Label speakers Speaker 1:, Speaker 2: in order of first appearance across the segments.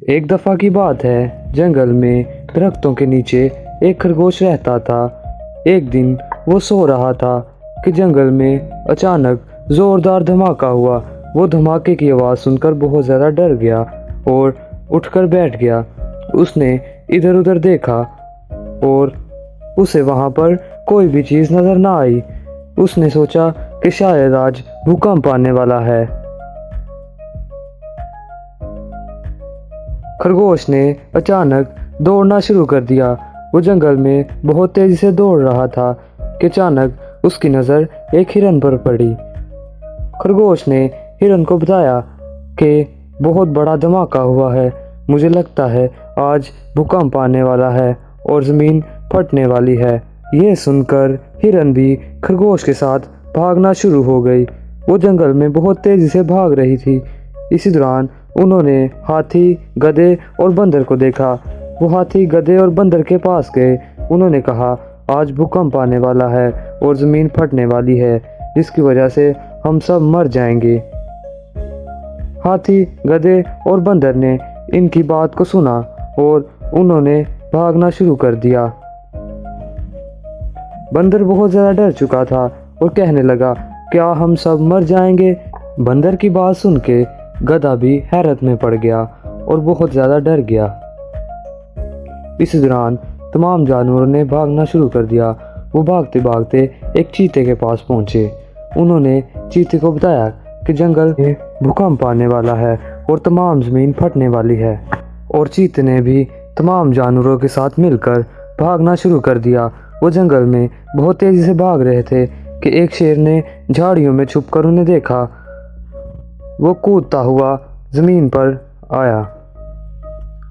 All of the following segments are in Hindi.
Speaker 1: एक दफ़ा की बात है, जंगल में दरख्तों के नीचे एक खरगोश रहता था। एक दिन वो सो रहा था कि जंगल में अचानक ज़ोरदार धमाका हुआ। वो धमाके की आवाज़ सुनकर बहुत ज़्यादा डर गया और उठकर बैठ गया। उसने इधर उधर देखा और उसे वहाँ पर कोई भी चीज़ नज़र ना आई। उसने सोचा कि शायद आज भूकंप आने वाला है। खरगोश ने अचानक दौड़ना शुरू कर दिया। वो जंगल में बहुत तेजी से दौड़ रहा था कि अचानक उसकी नज़र एक हिरन पर पड़ी। खरगोश ने हिरन को बताया कि बहुत बड़ा धमाका हुआ है, मुझे लगता है आज भूकंप आने वाला है और ज़मीन फटने वाली है। यह सुनकर हिरन भी खरगोश के साथ भागना शुरू हो गई। वो जंगल में बहुत तेजी से भाग रही थी। इसी दौरान उन्होंने हाथी, गधे और बंदर को देखा। वो हाथी, गधे और बंदर के पास गए। उन्होंने कहा, आज भूकंप आने वाला है और ज़मीन फटने वाली है, जिसकी वजह से हम सब मर जाएंगे। हाथी, गधे और बंदर ने इनकी बात को सुना और उन्होंने भागना शुरू कर दिया। बंदर बहुत ज़्यादा डर चुका था और कहने लगा, क्या हम सब मर जाएंगे? बंदर की बात सुन के गधा भी हैरत में पड़ गया और बहुत ज़्यादा डर गया। इस दौरान तमाम जानवरों ने भागना शुरू कर दिया। वो भागते भागते एक चीते के पास पहुंचे। उन्होंने चीते को बताया कि जंगल में भूकंप आने वाला है और तमाम ज़मीन फटने वाली है। और चीते ने भी तमाम जानवरों के साथ मिलकर भागना शुरू कर दिया। वो जंगल में बहुत तेज़ी से भाग रहे थे कि एक शेर ने झाड़ियों में छुपकर उन्हें देखा। वो कूदता हुआ ज़मीन पर आया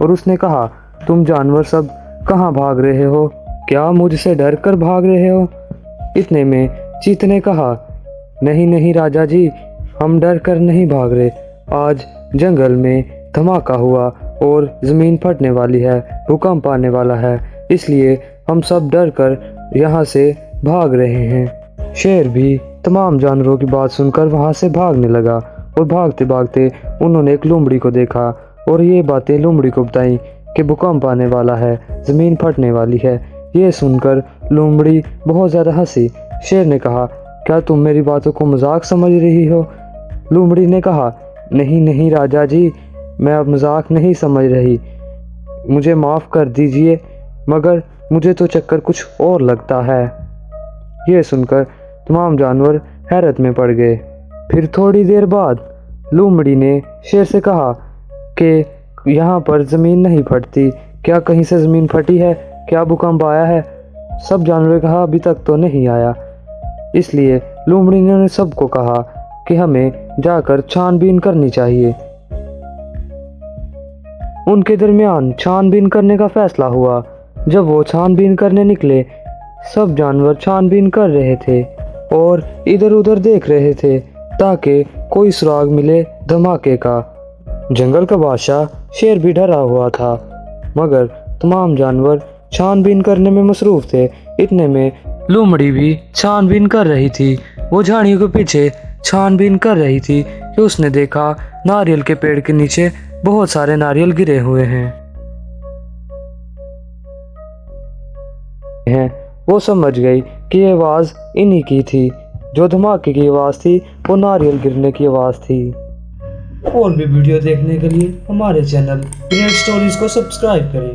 Speaker 1: और उसने कहा, तुम जानवर सब कहाँ भाग रहे हो? क्या मुझसे डर कर भाग रहे हो? इतने में चीते ने कहा, नहीं नहीं राजा जी, हम डर कर नहीं भाग रहे। आज जंगल में धमाका हुआ और ज़मीन फटने वाली है, भूकंप आने वाला है, इसलिए हम सब डर कर यहाँ से भाग रहे हैं। शेर भी तमाम जानवरों की बात सुनकर वहाँ से भागने लगा और भागते भागते उन्होंने एक लोमड़ी को देखा और ये बातें लोमड़ी को बताई कि भूकंप आने वाला है, ज़मीन फटने वाली है। ये सुनकर लोमड़ी बहुत ज़्यादा हंसी। शेर ने कहा, क्या तुम मेरी बातों को मजाक समझ रही हो? लोमड़ी ने कहा, नहीं नहीं राजा जी, मैं अब मजाक नहीं समझ रही, मुझे माफ़ कर दीजिए, मगर मुझे तो चक्कर कुछ और लगता है। यह सुनकर तमाम जानवर हैरत में पड़ गए। फिर थोड़ी देर बाद लोमड़ी ने शेर से कहा कि यहाँ पर ज़मीन नहीं फटती, क्या कहीं से ज़मीन फटी है? क्या भूकंप आया है? सब जानवरों ने कहा, अभी तक तो नहीं आया। इसलिए लोमड़ी ने उन्हें सबको कहा कि हमें जाकर छानबीन करनी चाहिए। उनके दरमियान छानबीन करने का फैसला हुआ। जब वो छानबीन करने निकले, सब जानवर छानबीन कर रहे थे और इधर उधर देख रहे थे ताकि कोई सुराग मिले धमाके का। जंगल का बादशाह शेर भी डरा हुआ था, मगर तमाम जानवर छानबीन करने में मसरूफ थे। इतने में लोमड़ी भी छानबीन कर रही थी। वो झाड़ियों के पीछे छानबीन कर रही थी कि उसने देखा नारियल के पेड़ के नीचे बहुत सारे नारियल गिरे हुए हैं। वो समझ गई कि ये आवाज़ इन्हीं की थी। जो धमाके की आवाज़ थी वो नारियल गिरने की आवाज़ थी। और भी वीडियो देखने के लिए हमारे चैनल क्रिएट स्टोरीज को सब्सक्राइब करें।